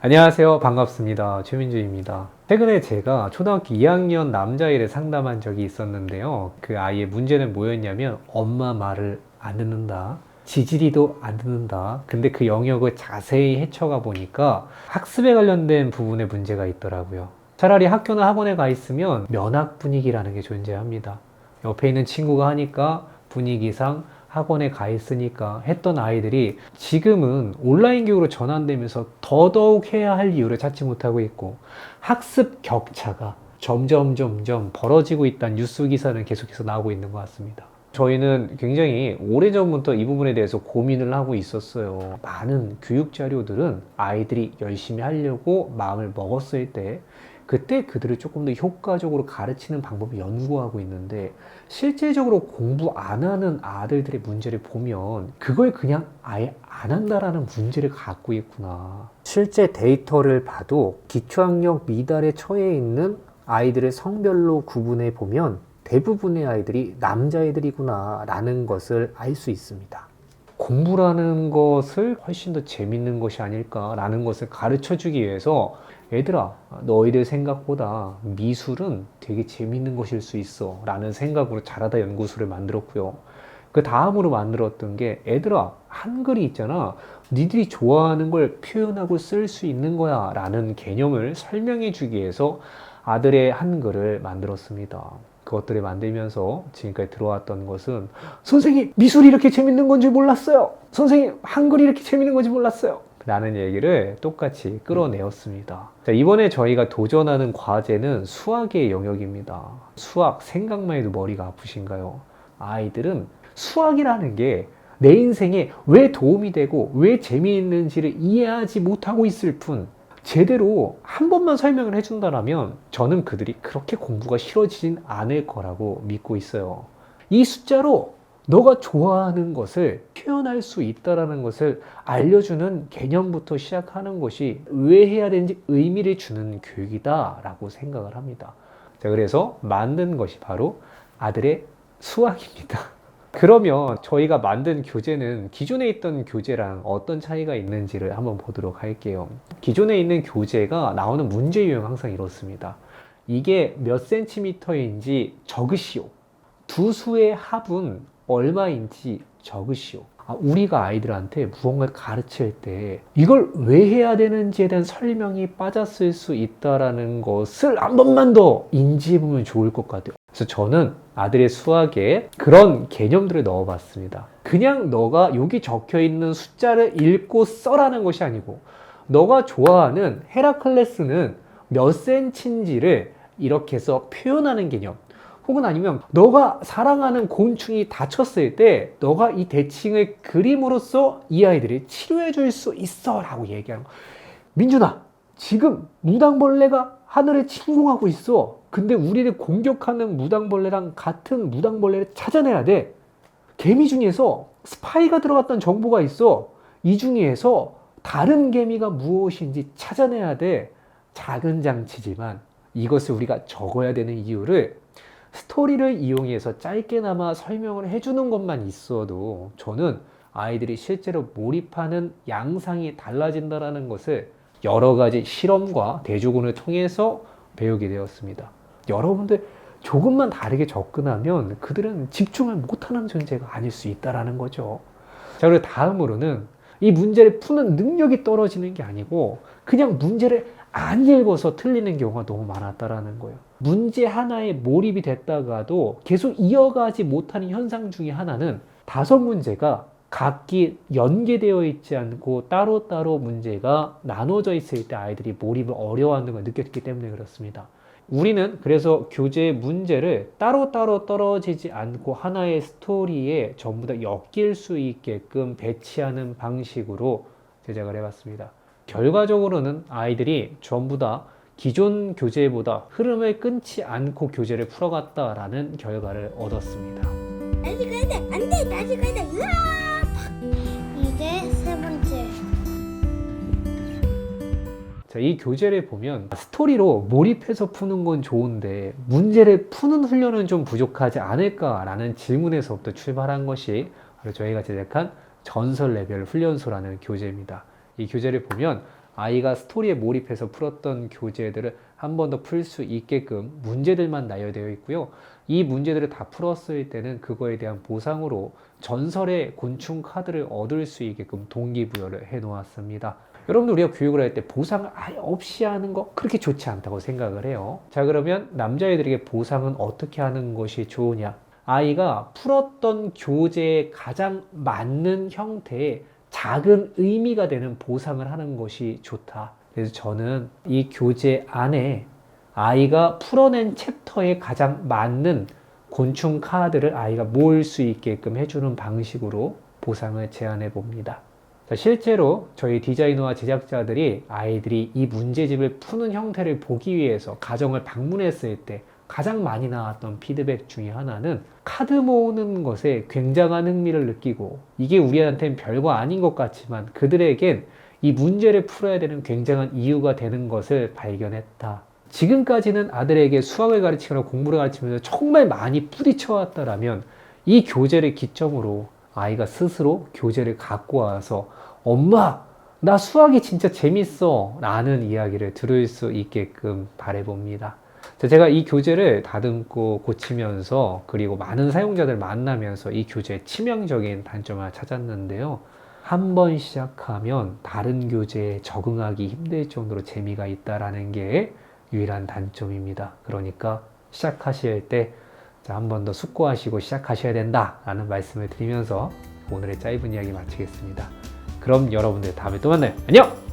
안녕하세요. 반갑습니다. 최민주입니다. 최근에 제가 초등학교 2학년 남자아이를 상담한 적이 있었는데요. 그 아이의 문제는 뭐였냐면 엄마 말을 안 듣는다. 지지리도 안 듣는다. 근데 그 영역을 자세히 헤쳐가 보니까 학습에 관련된 부분에 문제가 있더라고요. 차라리 학교나 학원에 가 있으면 면학 분위기라는 게 존재합니다. 옆에 있는 친구가 하니까 분위기상 학원에 가 있으니까 했던 아이들이 지금은 온라인 교육으로 전환되면서 더더욱 해야 할 이유를 찾지 못하고 있고 학습 격차가 점점 벌어지고 있다는 뉴스 기사는 계속해서 나오고 있는 것 같습니다. 저희는 굉장히 오래전부터 이 부분에 대해서 고민을 하고 있었어요. 많은 교육 자료들은 아이들이 열심히 하려고 마음을 먹었을 때 그때 그들을 조금 더 효과적으로 가르치는 방법을 연구하고 있는데 실제적으로 공부 안 하는 아들들의 문제를 보면 그걸 그냥 아예 안 한다라는 문제를 갖고 있구나. 실제 데이터를 봐도 기초학력 미달에 처해 있는 아이들의 성별로 구분해 보면 대부분의 아이들이 남자애들이구나 라는 것을 알 수 있습니다. 공부라는 것을 훨씬 더 재밌는 것이 아닐까라는 것을 가르쳐 주기 위해서 얘들아, 너희들 생각보다 미술은 되게 재밌는 것일 수 있어 라는 생각으로 잘하다 연구소를 만들었고요. 그 다음으로 만들었던 게 얘들아, 한글이 있잖아. 니들이 좋아하는 걸 표현하고 쓸 수 있는 거야 라는 개념을 설명해 주기 위해서 아들의 한글을 만들었습니다. 그것들을 만들면서 지금까지 들어왔던 것은 선생님, 미술이 이렇게 재밌는 건지 몰랐어요. 선생님, 한글이 이렇게 재밌는 건지 몰랐어요. 라는 얘기를 똑같이 끌어내었습니다. 자, 이번에 저희가 도전하는 과제는 수학의 영역입니다. 수학 생각만 해도 머리가 아프신가요? 아이들은 수학이라는 게 내 인생에 왜 도움이 되고 왜 재미있는지를 이해하지 못하고 있을 뿐 제대로 한 번만 설명을 해준다면 저는 그들이 그렇게 공부가 싫어지진 않을 거라고 믿고 있어요. 이 숫자로 너가 좋아하는 것을 표현할 수 있다는 것을 알려주는 개념부터 시작하는 것이 왜 해야 되는지 의미를 주는 교육이다 라고 생각을 합니다. 자, 그래서 만든 것이 바로 아들의 수학입니다. 그러면 저희가 만든 교재는 기존에 있던 교재랑 어떤 차이가 있는지를 한번 보도록 할게요. 기존에 있는 교재가 나오는 문제 유형은 항상 이렇습니다. 이게 몇 센티미터인지 적으시오. 두 수의 합은 얼마인지 적으시오. 우리가 아이들한테 무언가를 가르칠 때 이걸 왜 해야 되는지에 대한 설명이 빠졌을 수 있다는 것을 한 번만 더 인지해보면 좋을 것 같아요. 그래서 저는 아들의 수학에 그런 개념들을 넣어봤습니다. 그냥 너가 여기 적혀있는 숫자를 읽고 써라는 것이 아니고 너가 좋아하는 헤라클레스는 몇 센치인지를 이렇게 해서 표현하는 개념, 혹은 아니면 너가 사랑하는 곤충이 다쳤을 때 너가 이 대칭을 그림으로써 이 아이들이 치료해 줄 수 있어 라고 얘기하는 거. 민준아, 지금 무당벌레가 하늘을 침공하고 있어. 근데 우리를 공격하는 무당벌레랑 같은 무당벌레를 찾아내야 돼. 개미 중에서 스파이가 들어갔던 정보가 있어. 이 중에서 다른 개미가 무엇인지 찾아내야 돼. 작은 장치지만 이것을 우리가 적어야 되는 이유를 스토리를 이용해서 짧게나마 설명을 해주는 것만 있어도 저는 아이들이 실제로 몰입하는 양상이 달라진다는 것을 여러 가지 실험과 대조군을 통해서 배우게 되었습니다. 여러분들 조금만 다르게 접근하면 그들은 집중을 못하는 존재가 아닐 수 있다는 거죠. 자, 그리고 다음으로는 이 문제를 푸는 능력이 떨어지는 게 아니고 그냥 문제를 안 읽어서 틀리는 경우가 너무 많았다라는 거예요. 문제 하나에 몰입이 됐다가도 계속 이어가지 못하는 현상 중에 하나는 5문제가 각기 연계되어 있지 않고 따로따로 문제가 나눠져 있을 때 아이들이 몰입을 어려워하는 걸 느꼈기 때문에 그렇습니다. 우리는 그래서 교재 문제를 따로따로 떨어지지 않고 하나의 스토리에 전부 다 엮일 수 있게끔 배치하는 방식으로 제작을 해봤습니다. 결과적으로는 아이들이 전부 다 기존 교재보다 흐름을 끊지 않고 교재를 풀어갔다라는 결과를 얻었습니다. 다시 가야 돼. 안 돼. 다시 가야 돼. 으아! 이제 3번째. 자, 이 교재를 보면 스토리로 몰입해서 푸는 건 좋은데 문제를 푸는 훈련은 좀 부족하지 않을까라는 질문에서부터 출발한 것이 바로 저희가 제작한 전설 레벨 훈련소라는 교재입니다. 이 교재를 보면 아이가 스토리에 몰입해서 풀었던 교재들을 한 번 더 풀 수 있게끔 문제들만 나열되어 있고요. 이 문제들을 다 풀었을 때는 그거에 대한 보상으로 전설의 곤충 카드를 얻을 수 있게끔 동기부여를 해 놓았습니다. 여러분들 우리가 교육을 할 때 보상을 아예 없이 하는 거 그렇게 좋지 않다고 생각을 해요. 자, 그러면 남자애들에게 보상은 어떻게 하는 것이 좋으냐? 아이가 풀었던 교재에 가장 맞는 형태의 작은 의미가 되는 보상을 하는 것이 좋다. 그래서 저는 이 교재 안에 아이가 풀어낸 챕터에 가장 맞는 곤충 카드를 아이가 모을 수 있게끔 해주는 방식으로 보상을 제안해 봅니다. 자, 실제로 저희 디자이너와 제작자들이 아이들이 이 문제집을 푸는 형태를 보기 위해서 가정을 방문했을 때 가장 많이 나왔던 피드백 중에 하나는 카드 모으는 것에 굉장한 흥미를 느끼고 이게 우리한테는 별거 아닌 것 같지만 그들에겐 이 문제를 풀어야 되는 굉장한 이유가 되는 것을 발견했다. 지금까지는 아들에게 수학을 가르치거나 공부를 가르치면서 정말 많이 부딪혀 왔다라면 이 교재를 기점으로 아이가 스스로 교재를 갖고 와서 엄마, 나 수학이 진짜 재밌어 라는 이야기를 들을 수 있게끔 바라봅니다. 제가 이 교재를 다듬고 고치면서 그리고 많은 사용자들 만나면서 이 교재의 치명적인 단점을 찾았는데요. 한 번 시작하면 다른 교재에 적응하기 힘들 정도로 재미가 있다라는 게 유일한 단점입니다. 그러니까 시작하실 때 한 번 더 숙고하시고 시작하셔야 된다라는 말씀을 드리면서 오늘의 짧은 이야기 마치겠습니다. 그럼 여러분들 다음에 또 만나요. 안녕!